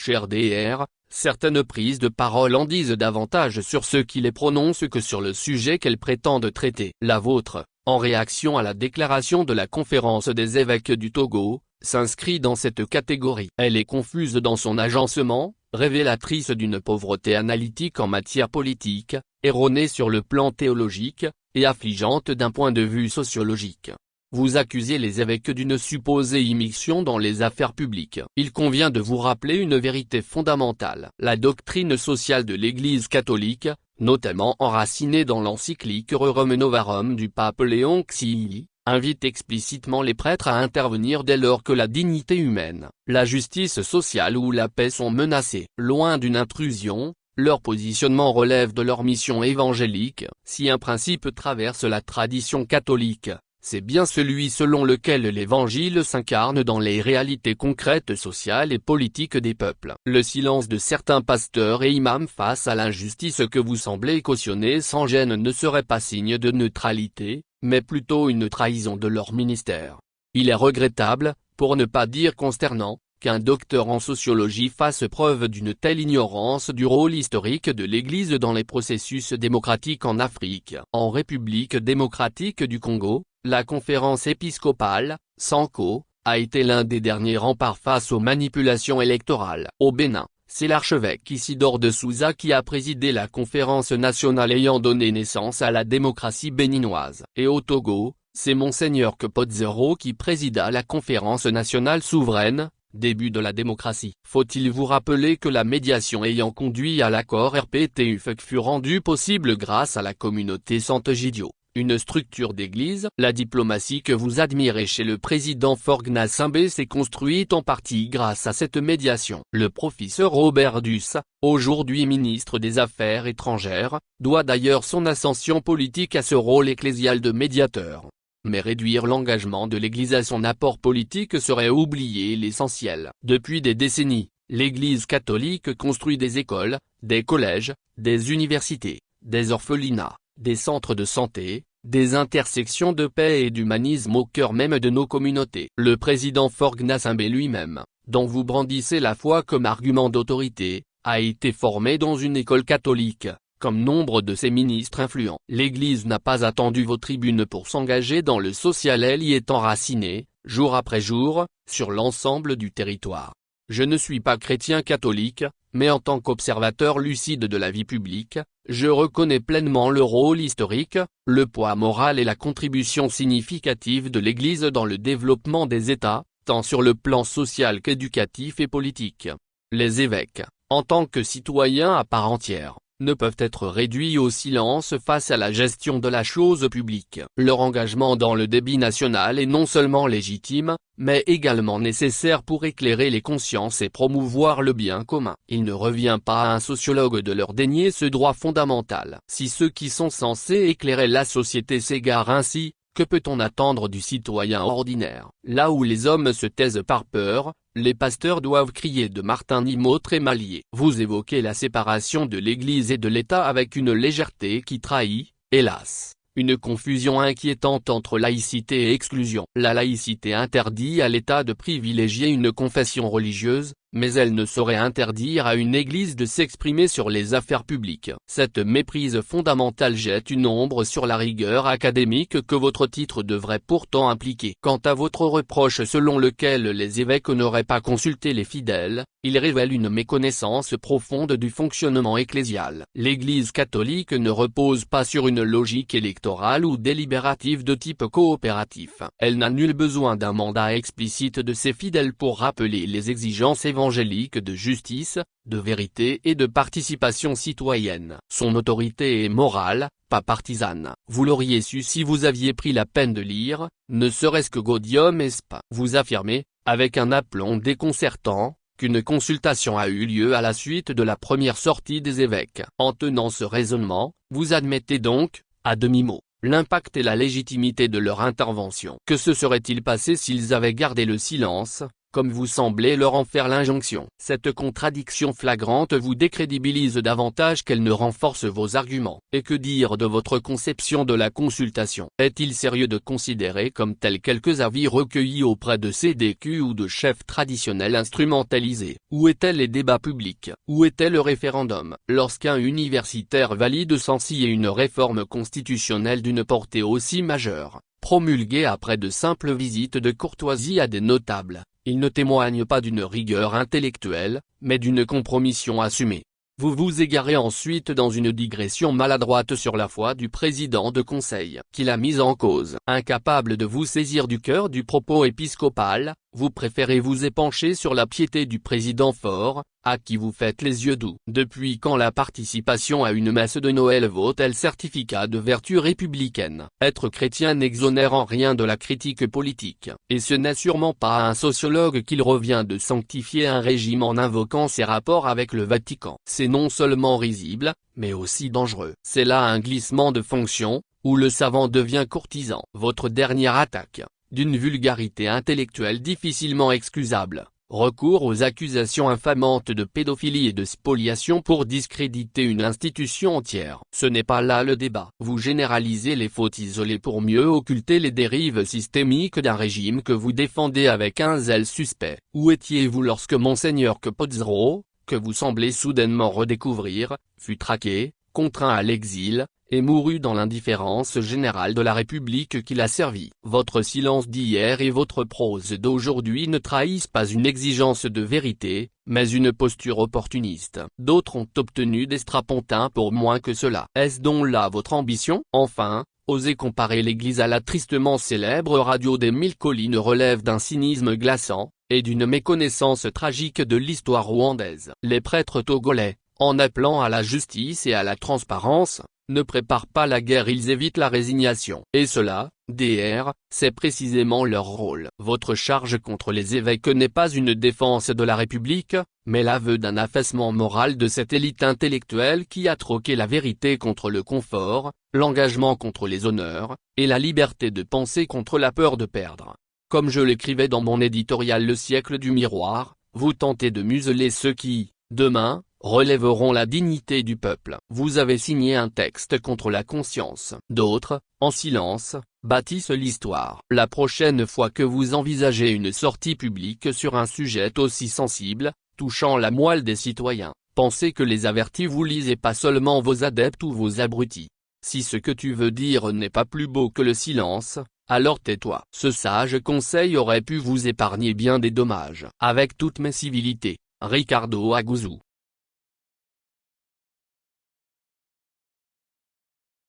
Cher DR, certaines prises de parole en disent davantage sur ceux qui les prononcent que sur le sujet qu'elles prétendent traiter. La vôtre, en réaction à la déclaration de la Conférence des évêques du Togo, s'inscrit dans cette catégorie. Elle est confuse dans son agencement, révélatrice d'une pauvreté analytique en matière politique, erronée sur le plan théologique, et affligeante d'un point de vue sociologique. Vous accusez les évêques d'une supposée immixtion dans les affaires publiques. Il convient de vous rappeler une vérité fondamentale. La doctrine sociale de l'Église catholique, notamment enracinée dans l'encyclique Rerum Novarum du pape Léon XI, invite explicitement les prêtres à intervenir dès lors que la dignité humaine, la justice sociale ou la paix sont menacées. Loin d'une intrusion, leur positionnement relève de leur mission évangélique. Si un principe traverse la tradition catholique, c'est bien celui selon lequel l'Évangile s'incarne dans les réalités concrètes sociales et politiques des peuples. Le silence de certains pasteurs et imams face à l'injustice que vous semblez cautionner sans gêne ne serait pas signe de neutralité, mais plutôt une trahison de leur ministère. Il est regrettable, pour ne pas dire consternant, qu'un docteur en sociologie fasse preuve d'une telle ignorance du rôle historique de l'Église dans les processus démocratiques en Afrique. En République démocratique du Congo, la conférence épiscopale, SANCO, a été l'un des derniers remparts face aux manipulations électorales. Au Bénin, c'est l'archevêque Isidore de Souza qui a présidé la conférence nationale ayant donné naissance à la démocratie béninoise. Et au Togo, c'est Monseigneur Kepotzero qui présida la conférence nationale souveraine, début de la démocratie. Faut-il vous rappeler que la médiation ayant conduit à l'accord RPTUFEC fut rendue possible grâce à la communauté Santegidio, une structure d'église. La diplomatie que vous admirez chez le président Faure Gnassingbé s'est construite en partie grâce à cette médiation. Le professeur Robert Duss, aujourd'hui ministre des Affaires étrangères, doit d'ailleurs son ascension politique à ce rôle ecclésial de médiateur. Mais réduire l'engagement de l'Église à son apport politique serait oublier l'essentiel. Depuis des décennies, l'Église catholique construit des écoles, des collèges, des universités, des orphelinats, des centres de santé, des intersections de paix et d'humanisme au cœur même de nos communautés. Le président Faure Gnassingbé lui-même, dont vous brandissez la foi comme argument d'autorité, a été formé dans une école catholique, comme nombre de ses ministres influents. L'Église n'a pas attendu vos tribunes pour s'engager dans le social, elle y est enracinée, jour après jour, sur l'ensemble du territoire. Je ne suis pas chrétien catholique, mais en tant qu'observateur lucide de la vie publique, je reconnais pleinement le rôle historique, le poids moral et la contribution significative de l'Église dans le développement des États, tant sur le plan social qu'éducatif et politique. Les évêques, en tant que citoyens à part entière, ne peuvent être réduits au silence face à la gestion de la chose publique. Leur engagement dans le débat national est non seulement légitime, mais également nécessaire pour éclairer les consciences et promouvoir le bien commun. Il ne revient pas à un sociologue de leur dénier ce droit fondamental. Si ceux qui sont censés éclairer la société s'égarent ainsi, que peut-on attendre du citoyen ordinaire? Là où les hommes se taisent par peur, les pasteurs doivent crier de Martin Nimot Trémalier. Vous évoquez la séparation de l'Église et de l'État avec une légèreté qui trahit, hélas, une confusion inquiétante entre laïcité et exclusion. La laïcité interdit à l'État de privilégier une confession religieuse, mais elle ne saurait interdire à une Église de s'exprimer sur les affaires publiques. Cette méprise fondamentale jette une ombre sur la rigueur académique que votre titre devrait pourtant impliquer. Quant à votre reproche selon lequel les évêques n'auraient pas consulté les fidèles, il révèle une méconnaissance profonde du fonctionnement ecclésial. L'Église catholique ne repose pas sur une logique électorale ou délibérative de type coopératif. Elle n'a nul besoin d'un mandat explicite de ses fidèles pour rappeler les exigences évangélique de justice, de vérité et de participation citoyenne. Son autorité est morale, pas partisane. Vous l'auriez su si vous aviez pris la peine de lire, ne serait-ce que Gaudium et Spes. Vous affirmez, avec un aplomb déconcertant, qu'une consultation a eu lieu à la suite de la première sortie des évêques. En tenant ce raisonnement, vous admettez donc, à demi-mot, l'impact et la légitimité de leur intervention. Que se serait-il passé s'ils avaient gardé le silence, comme vous semblez leur en faire l'injonction. Cette contradiction flagrante vous décrédibilise davantage qu'elle ne renforce vos arguments. Et que dire de votre conception de la consultation? Est-il sérieux de considérer comme tel quelques avis recueillis auprès de CDQ ou de chefs traditionnels instrumentalisés? Où étaient les débats publics? Où était le référendum? Lorsqu'un universitaire valide sans ciller une réforme constitutionnelle d'une portée aussi majeure, promulguée après de simples visites de courtoisie à des notables, il ne témoigne pas d'une rigueur intellectuelle, mais d'une compromission assumée. Vous vous égarez ensuite dans une digression maladroite sur la foi du président de conseil, qui l'a mise en cause. Incapable de vous saisir du cœur du propos épiscopal, vous préférez vous épancher sur la piété du président Faure, à qui vous faites les yeux doux. Depuis quand la participation à une messe de Noël vaut-elle certificat de vertu républicaine? Être chrétien n'exonère en rien de la critique politique, et ce n'est sûrement pas à un sociologue qu'il revient de sanctifier un régime en invoquant ses rapports avec le Vatican. C'est non seulement risible, mais aussi dangereux. C'est là un glissement de fonction, où le savant devient courtisan. Votre dernière attaque, d'une vulgarité intellectuelle difficilement excusable, recours aux accusations infamantes de pédophilie et de spoliation pour discréditer une institution entière. Ce n'est pas là le débat. Vous généralisez les fautes isolées pour mieux occulter les dérives systémiques d'un régime que vous défendez avec un zèle suspect. Où étiez-vous lorsque Monseigneur Capozzaro, que vous semblez soudainement redécouvrir, fut traqué, contraint à l'exil, et mourut dans l'indifférence générale de la République qui l'a servi? Votre silence d'hier et votre prose d'aujourd'hui ne trahissent pas une exigence de vérité, mais une posture opportuniste. D'autres ont obtenu des strapontins pour moins que cela. Est-ce donc là votre ambition? Enfin, oser comparer l'Église à la tristement célèbre radio des Mille Collines relève d'un cynisme glaçant, et d'une méconnaissance tragique de l'histoire rwandaise. Les prêtres togolais, en appelant à la justice et à la transparence, ne préparent pas la guerre, ils évitent la résignation. Et cela, DR, c'est précisément leur rôle. Votre charge contre les évêques n'est pas une défense de la République, mais l'aveu d'un affaissement moral de cette élite intellectuelle qui a troqué la vérité contre le confort, l'engagement contre les honneurs, et la liberté de penser contre la peur de perdre. Comme je l'écrivais dans mon éditorial Le siècle du miroir, vous tentez de museler ceux qui, demain, relèveront la dignité du peuple. Vous avez signé un texte contre la conscience. D'autres, en silence, bâtissent l'histoire. La prochaine fois que vous envisagez une sortie publique sur un sujet aussi sensible, touchant la moelle des citoyens, pensez que les avertis vous lisent et pas seulement vos adeptes ou vos abrutis. Si ce que tu veux dire n'est pas plus beau que le silence, alors tais-toi. Ce sage conseil aurait pu vous épargner bien des dommages. Avec toutes mes civilités, Ricardo Aguzzo.